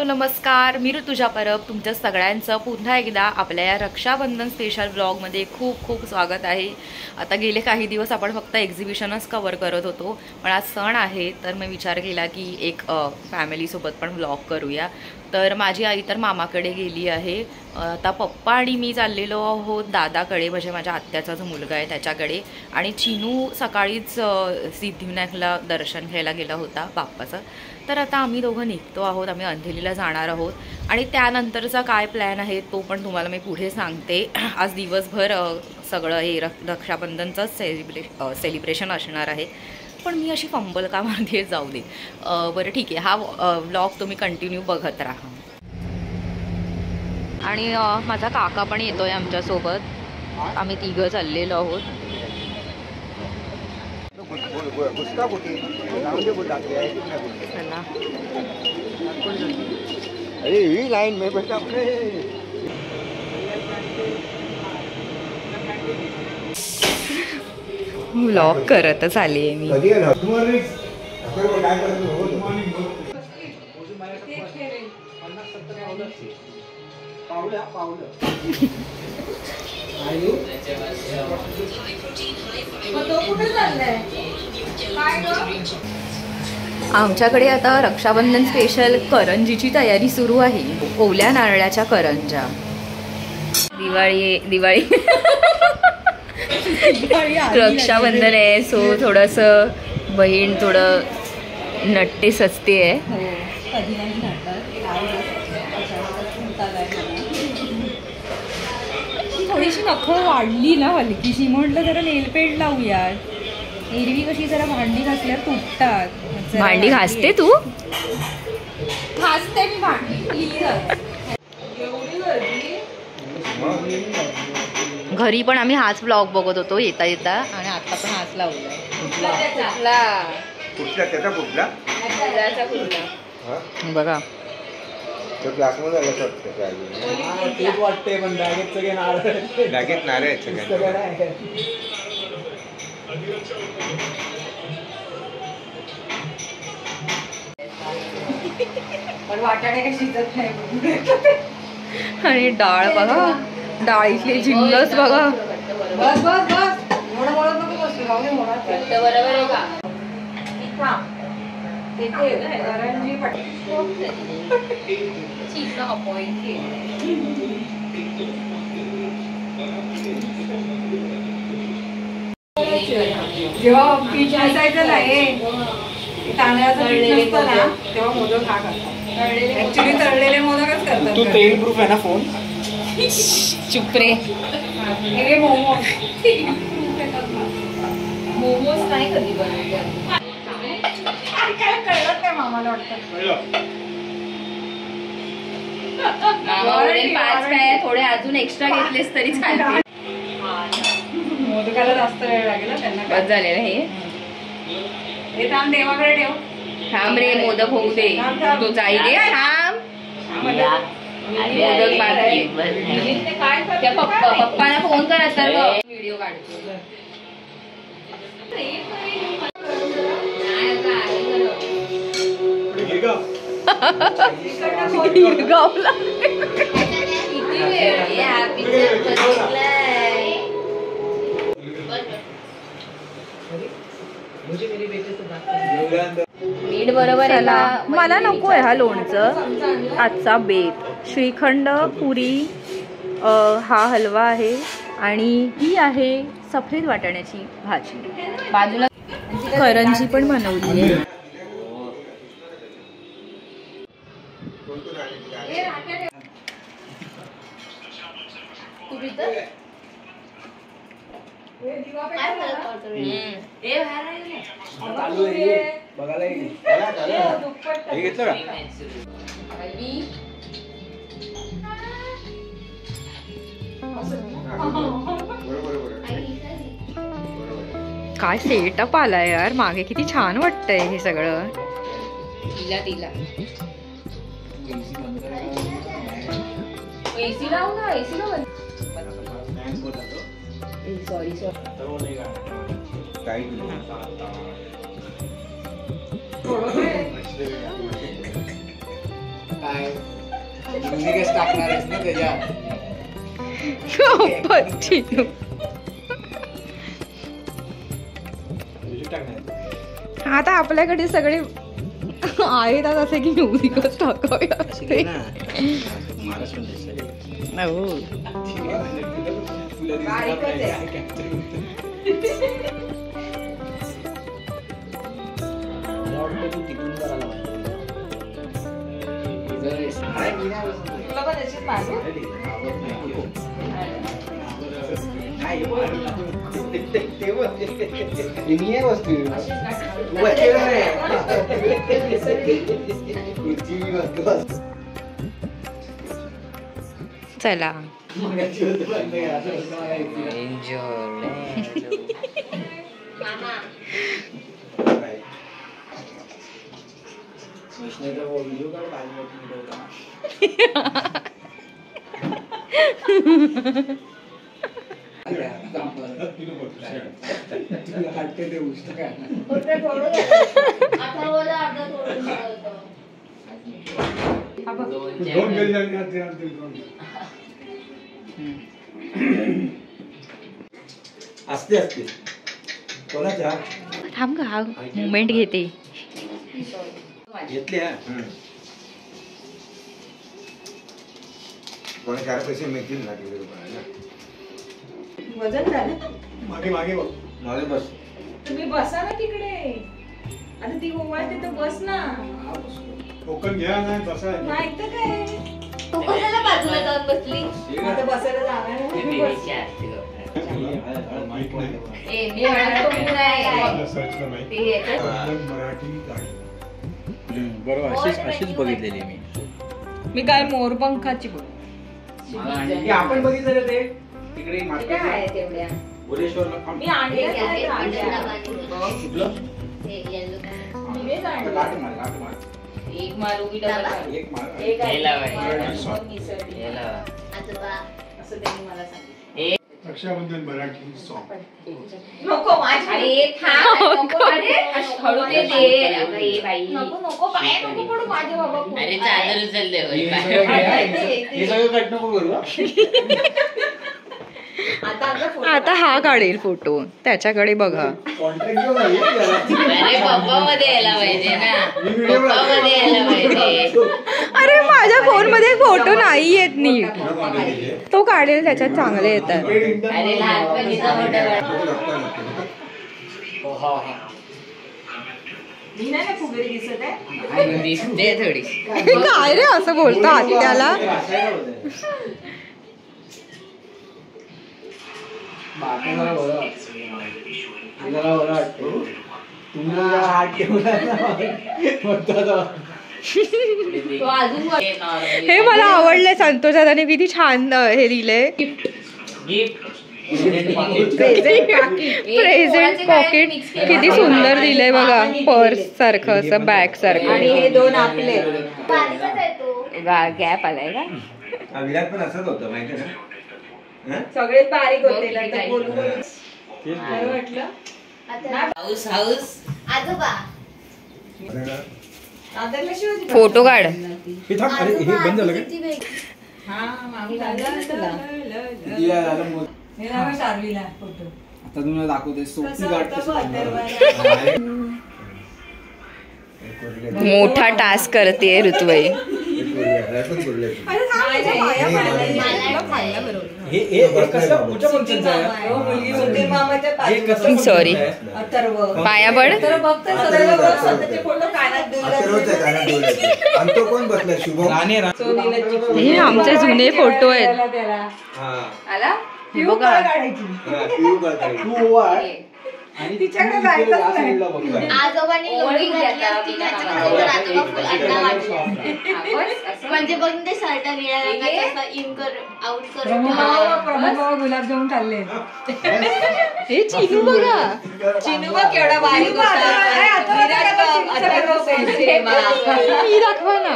Hello नमस्कार, मी ऋतुजा परब. तुमच्या सगळ्यांचं पुन्हा एकदा आपल्या या रक्षाबंधन स्पेशल ब्लॉगमध्ये खूप खूप स्वागत आहे. आता गेले काही दिवस आपण फक्त एक्झिबिशनच कव्हर करत होतो, पण आज सण आहे तर मी विचार केला की एक फॅमिलीसोबत पण ब्लॉग करूया. तर माझी आई तर मामाकडे गेली आहे. आता पप्पा आणि मी चाललेलो आहोत दादाकडे, म्हणजे माझ्या आत्याचा जो मुलगा आहे त्याच्याकडे. आणि चिनू सकाळीच सिद्धिविनायकला दर्शन घ्यायला गेला होता बाप्पाचं. तर आता आम्ही दोघं निघतो आहोत, आम्ही अंधेरीला जाणार आहोत. आणि त्यानंतरचा काय प्लॅन आहे तो पण तुम्हाला मी पुढे सांगते. आज दिवसभर सगळं हे रक्षाबंधनचंच सेलिब्रेशन असणार आहे. पण मी अशी फंबल का मारते, जाऊ दे. बरं ठीक आहे, हा व्लॉग तुम्ही कंटिन्यू बघत राहा. आणि माझा काका पण येतोय आमच्यासोबत. आम्ही तिघं चाललेलो आहोत. व्लॉग करतच आली आहे मी. आमच्याकडे आता रक्षाबंधन स्पेशल करंजीची तयारी सुरू आहे. ओल्या नारळाच्या करंजा. दिवाळी रक्षाबंधन आहे, सो थोडंसं बहीण थोडं नट्टे सस्ते आहे. थोडीशी नखं वाढली ना हलकीशी, म्हटलं जरा नेलपेंट लावूया. एरवी कशी जरा भांडी घासल्यावर तुटतात. भांडी घासते तू? घासते मी भांडी. घरी पण आम्ही हाच ब्लॉग बघत होतो येता येता, आणि आता पण हाच लावला. बघा आणि डाळ बघा, डाळीतले जिन्नस बघा. जेव्हा पीठ असायचं नाही, तांदळाचं पीठ नसतं ना, तेव्हा मोदक हा करतात. ऍक्च्युली तळलेले मोदकच करतात. तू तेल प्रूफ आहे ना फोन? चुप रे. हे मोमोज नाही कधी बनवले. काय कळलं नाही मामाला वाटतं. थोडे अजून एक्स्ट्रा घेतलेस तरी चालते. मोदकाला जास्त वेळ लागेल ना त्यांना. बस झालेलं हे थांब, देवाकडे ठेव. थांब रे, मोदक होऊ दे. तो जाई रे, थांब. मोदक बाकी. पप्पाला फोन कर आता, व्हिडिओ काढतो. मीठ बरोबर आहे ना? मला नकोय हा लोणचं. आजचा बेत श्रीखंड, पुरी, हा हलवा आहे, आणि ही आहे सफेद वाटाण्याची भाजी. बाजूला करंजी पण बनवली आहे. काय सेटअप आलाय यार मागे, किती छान वाटतंय हे सगळं. तिला एसी लावू ना, एसी लावू. सॉरी काय युनिकच टाकणार आहेस ना त्याच्यात. चिनू आता आपल्याकडे सगळे आहेत असे की म्युझिकच टाकावे असते. चला असते असते कोणाच्या थांब का मुमेंट घेते. घेतले कोणा 4 पैसे मिळतील ना वजन झालं. मागे मागे बघ मागे बस. तुम्ही बसा ना तिकडे. आता ती ओवाळते तर बस ना. टोकन घ्या नाही बसा. नाही तर काय कोणाला बाजूला जाऊन बसली. आता बसायला जाणार नाही. बरोबर अशीच बघितलेली मी काय मोरपंखाची बोल. आपण बघितलं ते तिकडे काय तेवढ्या मी आणले एक मारू की डबल एक मार एक असं त्यांनी मला सांगितलं. रक्षाबंधन मराठी सॉन्ग. नको माझ्या नको अरे हळू ते दे. अरे बाई नको पाय नको पडू माझे बाबा. अरे चादर उचलले हे सगळं कट नको करू. आता हा काढेल फोटो त्याच्याकडे बघा. अरे पप्पा मध्ये यायला पाहिजे ना. पप्पा मध्ये यायला पाहिजे. अरे माझ्या फोन मध्ये फोटो नाही येत नीट. तो काढेल त्याच्यात चांगले येतात. अरे लहानपणीचा मी नाही ना फुगडी दिसत आहे. दिसते थोडी. काय रे असं बोलतो आत्याला. हे मला आवडलंय. संतोष दादाने किती छान हे दिलंय. प्रेझेंट पॉकेट किती सुंदर दिलंय बघा. पर्स सारखं असं बॅग सारखं. आणि हे दोन आपले गॅप आलाय का. विराट पण असंच होतं माहिती ना. सगळे बारीक होते. काय वाटलं हाऊस हाऊस आजोबा आदरला शिवाजी फोटो काढ. हे थांब. अरे हे बंद झालं का. हा मामी झालं तुला हे ना शार्वीला फोटो. आता तुम्हाला दाखवते सोपी मोठा टास्क करते ऋतुबाई. सॉरी पाया पड. कोण बसलाय शुभम. हे आमचे जुने फोटो आहेत. बघा तिच्याकडे जायचंच नाही. आजोबांनी लोणी घातली असती त्याच्यामध्ये तर आजोबा फुल अड्डा वाटला. म्हणजे बघ ते शर्ट निळ्या रंगाचा इन कर आउट करून प्रभू गुलाबजामुन खाल्ले. हे चिनू बघा. चिनू बघ केवढा बारीक ही दाखवा ना.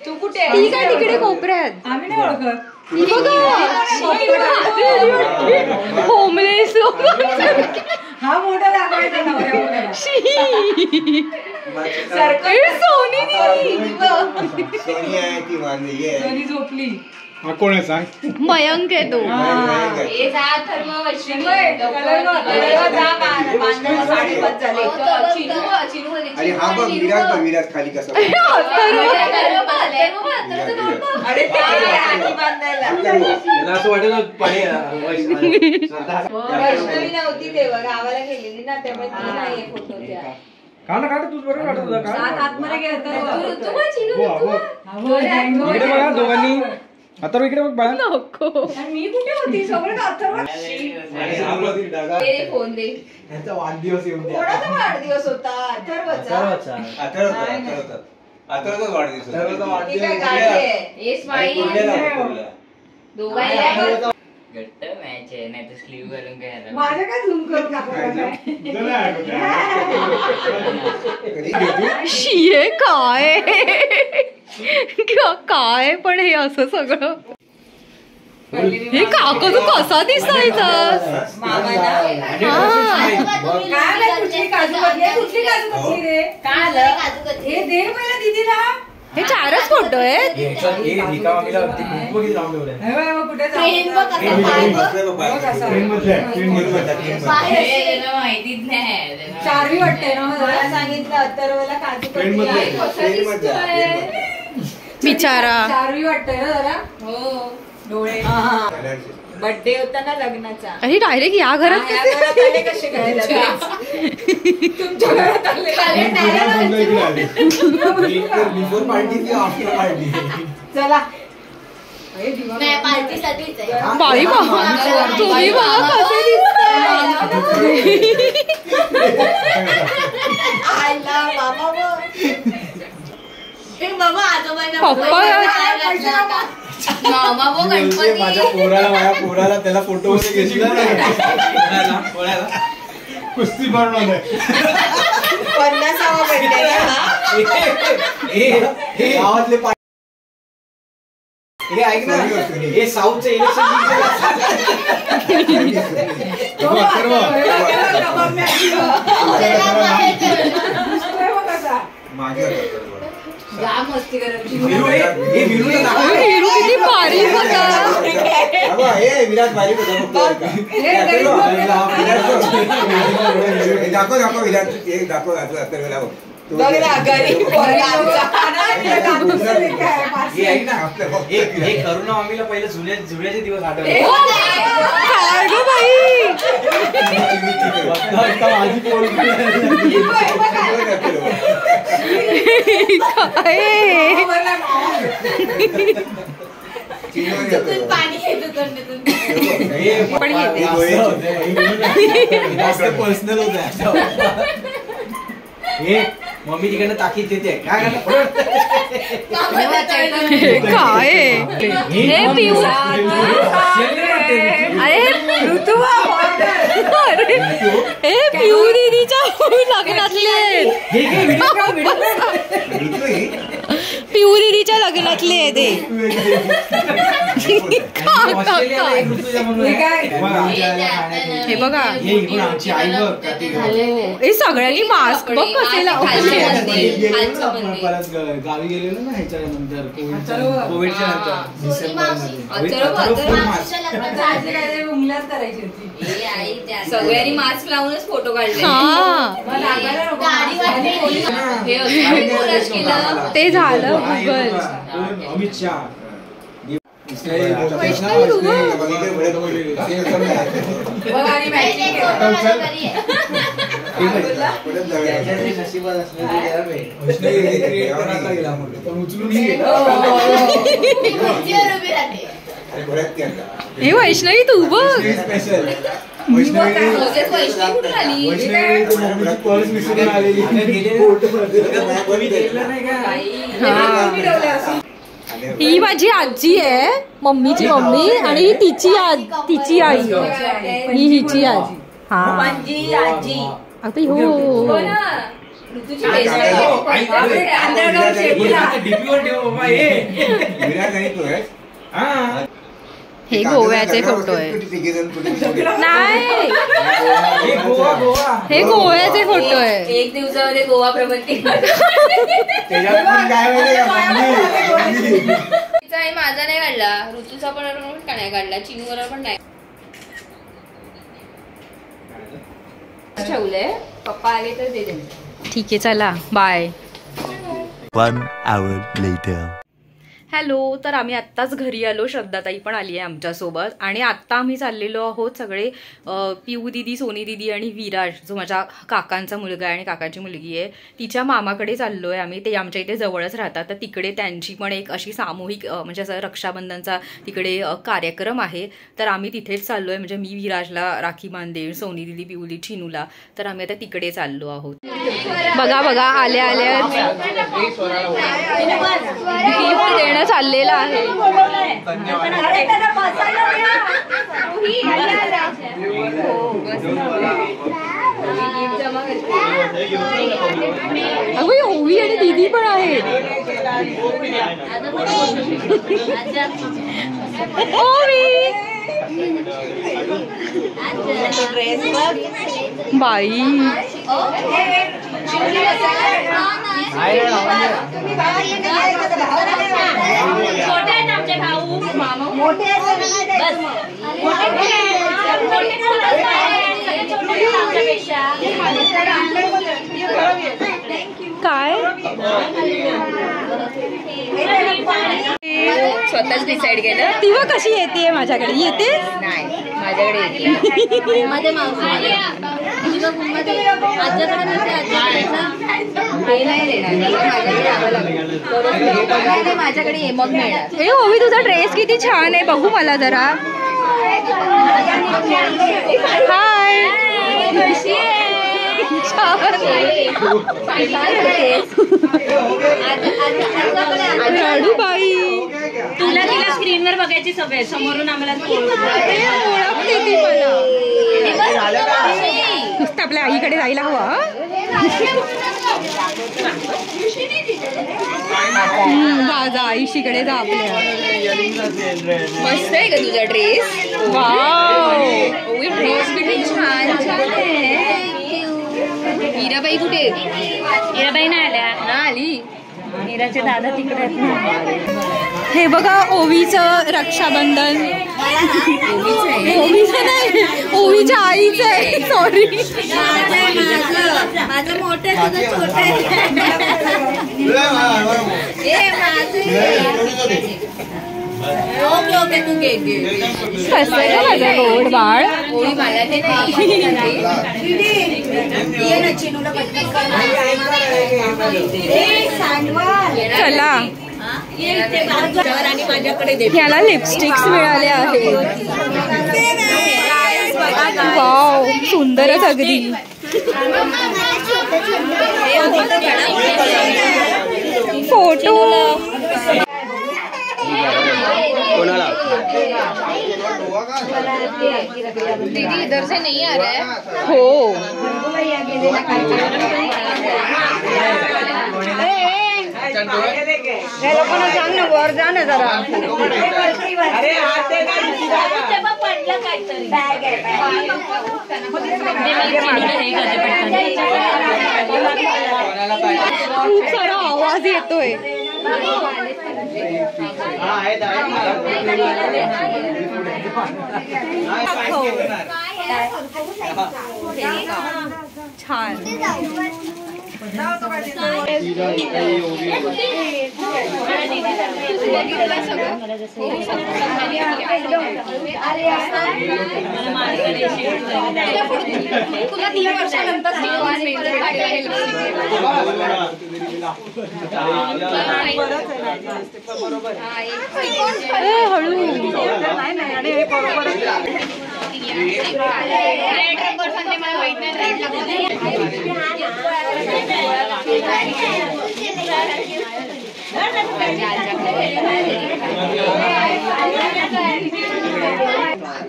तू कुठे ती काय तिकडे कोपऱ्यात. आम्ही नाही ओळखत. होमलेस. हा मोठा दाखवायचा नवऱ्या. सोनी आहे ती वाजली आहे. सोनी झोपली. हा कोण आहे सांग? मयंक आहे तो. आणि हा बघ विराट खाली कसा असं वाटेल पाणी वैष्णवी नव्हती तेव्हा गावाला गेलेली ना त्यामुळे ती नाहीये फोटो त्या. काढ तूच बरोबर वाटत होता का? सात आतमध्ये गेलं इकडे बघा दोघांनी. आता इकडे बघ बाळा. नको मी कुठे होती सगळं अथर्व. फोन दे. त्यांचा वाढदिवस येऊन कोणाचा वाढदिवस होता? अथर्वचा. अथर्वचा वाढदिवस ही काय गाडी आहे? ये स्माईल. दोघांना घट्ट मॅच आहे नाही तर स्लीव घालून काय झालं. माझं काय झूम करून दाखवलं शिये काय काय पण हे असं सगळं. हे काका तू कसा दिसायचा. कुठली काजू कतली रे? हे दे मला दीदीला. हे 4च फोटो आहेत. कुठे माहितीच नाही. 4वी वाटते ना. मला सांगितलं अथर्वला काजू कतली बिचारा 4वी वाटतंय ना जरा. हो डोळे. बर्थडे होता ना लग्नाचा. अरे डायरेक्ट या घरात या घरात आले कसे काय? तुमच्या घरात आले. बिफोर पार्टी की आफ्टर पार्टी. चला नाही पार्टीसाठीच आहे. बाई बघा तुम्ही बघा कसे दिसताय. आयला बाबा ते बाबा आजोबांना पप्पा मामा वो गणपती. माझ्या पोराला त्याला फोटो मध्ये घेतला कुस्ती बनवणार 50वा बर्थडे गावातले हे ऐक ना हे साऊथचं इलेक्शन जाम मस्ती करायची. हिरू किती बारीक होता. विराट बारीक होता. दाखव विराट दाखव करुणा आम्हीला पहिले जुन्याचे दिवस आठवले. काय ग बाई. काय पाणी येतो तोंडातून. पण पर्सनल होत. हे मम्मी तिकडनं ताकीद देते काय काय हे पिऊ. अरे ऋतू हे पिऊ दीदीच्या लग्नातले. पिऊ दीदीच्या लग्नातले ते. हे बघा हे सगळ्यांनी मास्क बघ कसे लावले. गावी गेलेलो ना ह्याच्यानंतर कोविडच्या नंतर उंगल्यात करायची होती. सगळ्यांनी मास्क लावूनच फोटो काढले. ते झालं गुगल. अमित शहा हे वैष्णवी तू बघ. ही माझी आजी आहे मम्मीची मम्मी आणि ही तिची आई ही हिची आजी. हा आजी आता हो हे गोव्याचे फोटो आहे. नाही, हे गोव्याचे फोटो आहे. 1 दिवसामध्ये गोवा प्रबंधी. माझा नाही काढला, ऋतूचा पण का नाही काढला, चिनूवर पण नाही ठेवलंय. पप्पा आले तर दे दे. ठीक आहे, चला बाय. 1 hour later. हॅलो, तर आम्ही आत्ताच घरी आलो. श्रद्धाताई पण आली आहे आमच्यासोबत आणि आत्ता आम्ही चाललेलो आहोत सगळे. पिऊ दिदी, सोनी दिदी आणि विराज जो माझ्या काकांचा मुलगा आहे आणि काकाची मुलगी आहे तिच्या मामाकडे चाललो आहे आम्ही. ते आमच्या इथे जवळच राहतात, तर तिकडे त्यांची पण एक अशी सामूहिक म्हणजे असं रक्षाबंधनचा तिकडे कार्यक्रम आहे. तर आम्ही तिथेच चाललो आहे. म्हणजे मी विराजला राखी बांधेन, सोनी दिदी, पिऊली, चिनूला. तर आम्ही आता तिकडे चाललो आहोत. बघा बघा, आल्या आल्या गिफ्ट देणं चाललेलं आहे. अगं ओवी आणि दीदी पण आहे. ओवी बाई काय स्वतःच डिसाइड केलं. ती व कशी येते माझ्याकडे? येते नाही, माझ्याकडे येते. माझ्या मावशी माझ्याकडे ये मग मिळणार. ए ओवी, तुझा ड्रेस किती छान आहे, बघू मला जरा. हाय, रडू बाई. तुला तिला स्क्रीनवर बघायची सवय, समोरून आम्हाला ओळखते ती मला. नुसतं आपल्या आईकडे जायला हवं. जा आईशीकडे जा आपल्या. मस्त आहे का तुझा ड्रेस? वाव, ओवी ड्रेस किती छान छान आहे. मीराबाई कुठे? हिराबाई नाही आल्या ना आली. मीराचे दादा तिकडे आहेत. हे बघा ओवीचं रक्षाबंधन. ओवीचं नाही, ओवीच्या आईचं आहे. सॉरी, माझं मोठं तुझं छोटं ओके ओके तू घे घे. कसं आहे माझं गोड बाळ. ओवी मला ते नाही. चला, आणि माझ्याकडे दे. ह्याला लिपस्टिक्स मिळाले आहेत. वाव, सुंदरच अगदी. फोटो दीदी इधर से नहीं आ रहा है. हो, लोकांना सांग ना, वर जा ना जरा. खूप सारा आवाज येतोय. छान. तुला 3 वर्षानंतर हळू.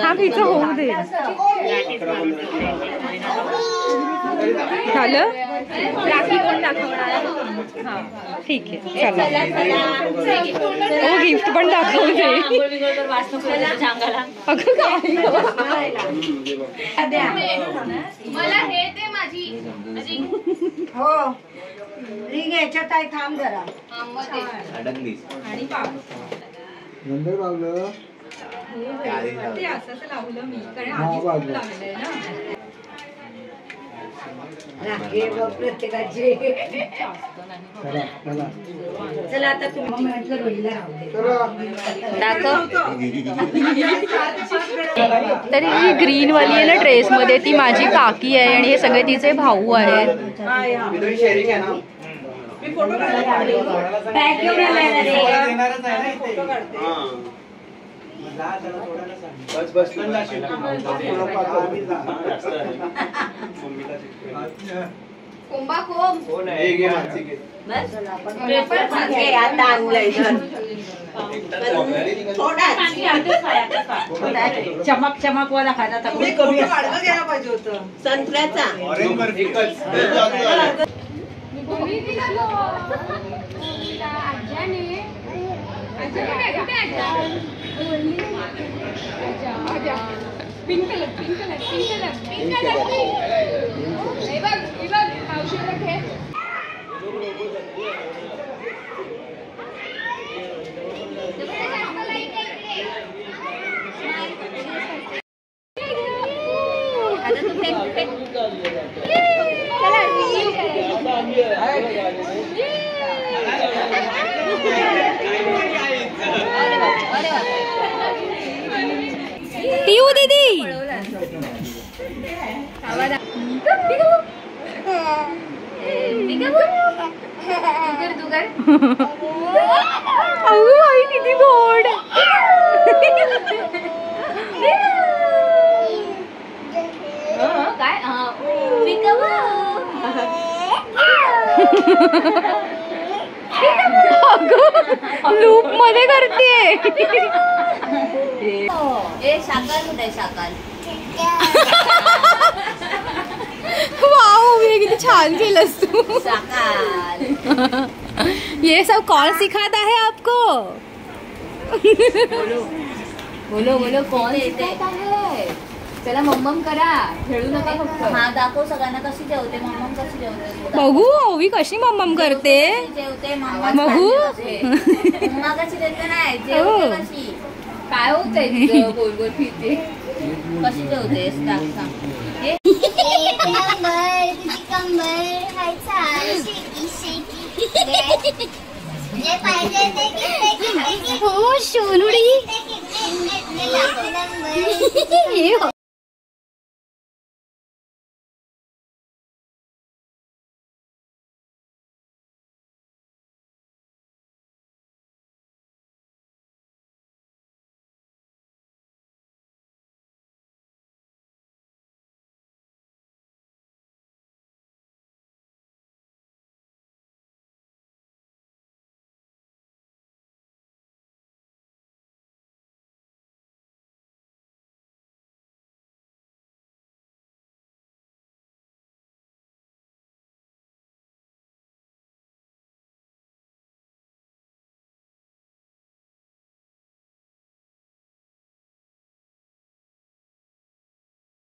हा, पिझ्झा होऊ दे. झालं राखी कोण दाखवणार? हा ठीक आहे चला. हो गिफ्ट पण दाखवते. अगं काय मला हे ते माझी हो रिंग याच्यात आहे, थांब जरा. नंतर लावलं ते असंच लावलं मी, कारण आधीच खूप लागलंय ना. प्रत्येकाची चला आता तुम्ही म्हटलं रोहिला दाखव. तरी ही ग्रीन वाली आहे ना ड्रेस मध्ये, ती माझी काकी आहे आणि हे सगळे तिचे भाऊ आहेत. चमक चमक वाला खायला घ्यायला पाहिजे होतं संत्र्याचा. Pink colour pink colour pink colour pink colour औषध घे. पिऊ दीदी किती गोड. काय लूप मध्ये करते. शाकाल कुठे शाकाल. वाव ये किती छान केलंस तू. शाकाल ये सब कौन सिखाता है आपको? बोलो बोलो कोण येते. चला मम्मम करा, खेळू नका फक्त. हा दाखव सगळ्यांना कशी जेवते मम्मम, कशी जेवते बघू ओवी कशी मम्मम करते. जेवते बघू. मम्मा कशी देते नाही जेवते कशी. काय होतंय गोल गोल फिरते कशी जेवतेस सांग सांग. हो सोनुडी.